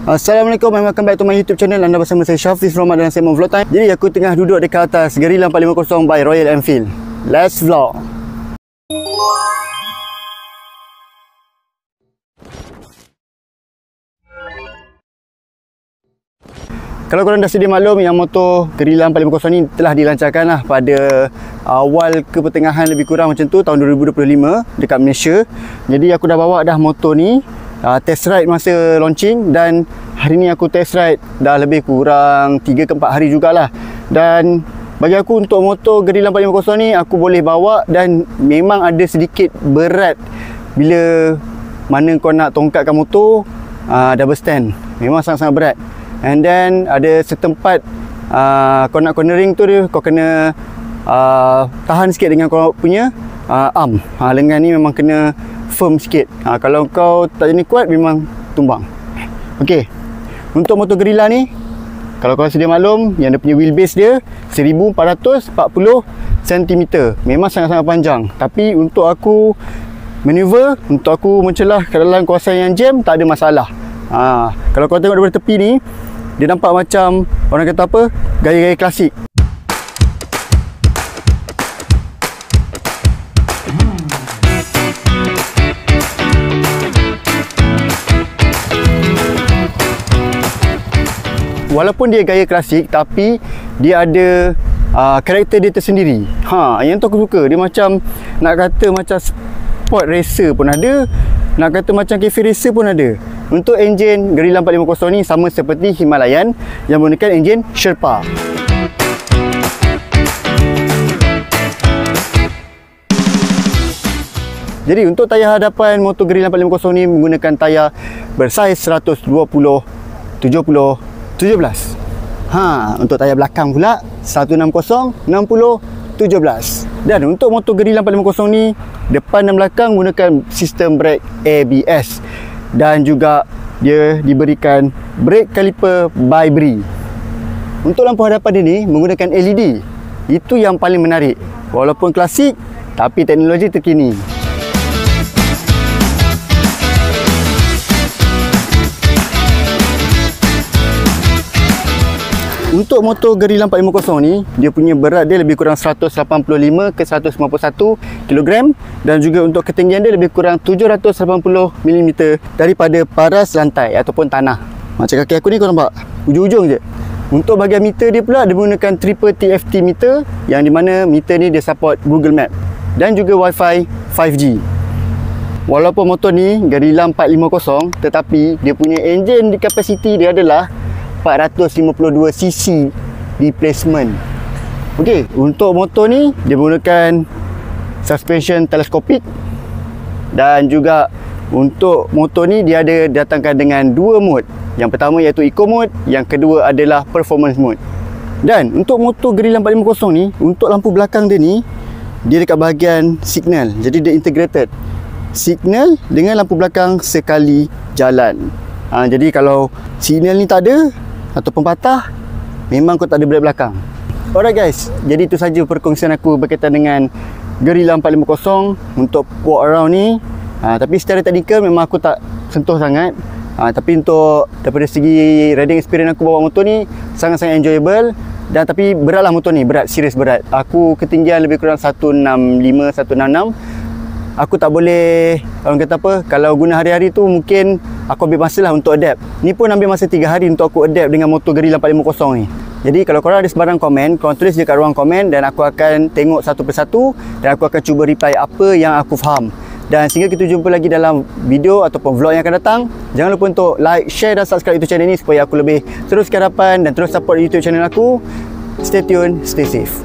Assalamualaikum, welcome back to my YouTube channel. Anda bersama saya Syafiz Rahmat dalam segmen Vlog Time. Jadi aku tengah duduk dekat atas Guerrilla 450 by Royal Enfield. Let's vlog. Kalau korang dah sedia maklum, yang motor Guerrilla 450 ni telah dilancarkan lah pada awal ke pertengahan lebih kurang macam tu, tahun 2025 dekat Malaysia. Jadi aku dah bawa dah motor ni test ride masa launching, dan hari ni aku test ride dah lebih kurang 3 ke 4 hari jugalah. Dan bagi aku, untuk motor Guerrilla 450 ni aku boleh bawa, dan memang ada sedikit berat bila mana kau nak tongkatkan motor double stand. Memang sangat-sangat berat. And then ada setempat kau nak cornering tu dia, kau kena tahan sikit dengan kau punya arm. Lengan ni memang kena firm sikit. Kalau kau tak jadi kuat, memang tumbang. Okey. Untuk motor Guerrilla ni, kalau kau sedia maklum, yang dia punya wheelbase dia 1440 cm. Memang sangat-sangat panjang. Tapi untuk aku maneuver, untuk aku mencelah ke dalam kawasan yang jam, tak ada masalah. Kalau kau tengok daripada tepi ni, dia nampak macam orang kata apa, gaya-gaya klasik. Walaupun dia gaya klasik, tapi dia ada karakter dia tersendiri. Yang tu aku suka. Dia macam, nak kata macam sport racer pun ada, nak kata macam cafe racer pun ada. Untuk enjin Guerrilla 450 ni sama seperti Himalayan yang menggunakan enjin Sherpa. Jadi untuk tayar hadapan motor Guerrilla 450 ni menggunakan tayar bersaiz 120 70 17. Untuk tayar belakang pula 160 60 17. Dan untuk motor Guerrilla 450 ni, depan dan belakang menggunakan sistem brake ABS, dan juga dia diberikan brake caliper by Bree. Untuk lampu hadapan dia ni menggunakan LED. Itu yang paling menarik. Walaupun klasik, tapi teknologi terkini. Untuk motor Guerrilla 450 ni, dia punya berat dia lebih kurang 185 ke 191 kg, dan juga untuk ketinggian dia lebih kurang 780 mm daripada paras lantai ataupun tanah. Macam kaki aku ni, kau nampak ujung-ujung je. Untuk bahagian meter dia pula, dia menggunakan triple TFT meter, yang di mana meter ni dia support Google Map dan juga Wi-Fi 5G. Walaupun motor ni Guerrilla 450, tetapi dia punya enjin di kapasiti dia adalah 452cc replacement. Okey, untuk motor ni dia menggunakan suspension teleskopik, dan juga untuk motor ni dia ada datangkan dengan dua mode. Yang pertama iaitu Eco mode, yang kedua adalah Performance mode. Dan untuk motor Guerrilla 450 ni, untuk lampu belakang dia ni, dia dekat bahagian signal. Jadi dia integrated signal dengan lampu belakang sekali jalan. Jadi kalau signal ni tak ada ataupun patah, memang kau tak ada brake belakang. Alright guys, jadi itu saja perkongsian aku berkaitan dengan Guerrilla 450 untuk walk around ni. Tapi secara teknikal memang aku tak sentuh sangat. Tapi untuk daripada segi riding experience aku bawa motor ni sangat-sangat enjoyable. Dan tapi berat lah motor ni, berat, serius berat. Aku ketinggian lebih kurang 165 166. Aku tak boleh, orang kata apa, kalau guna hari-hari tu mungkin aku ambil masa lah untuk adapt. Ni pun ambil masa 3 hari untuk aku adapt dengan motor Guerrilla 450 ni. Jadi kalau korang ada sebarang komen, korang tulis je kat ruang komen, dan aku akan tengok satu persatu, dan aku akan cuba reply apa yang aku faham. Dan sehingga kita jumpa lagi dalam video ataupun vlog yang akan datang, jangan lupa untuk like, share dan subscribe YouTube channel ni supaya aku lebih terus ke hadapan dan terus support YouTube channel aku. Stay tune, stay safe.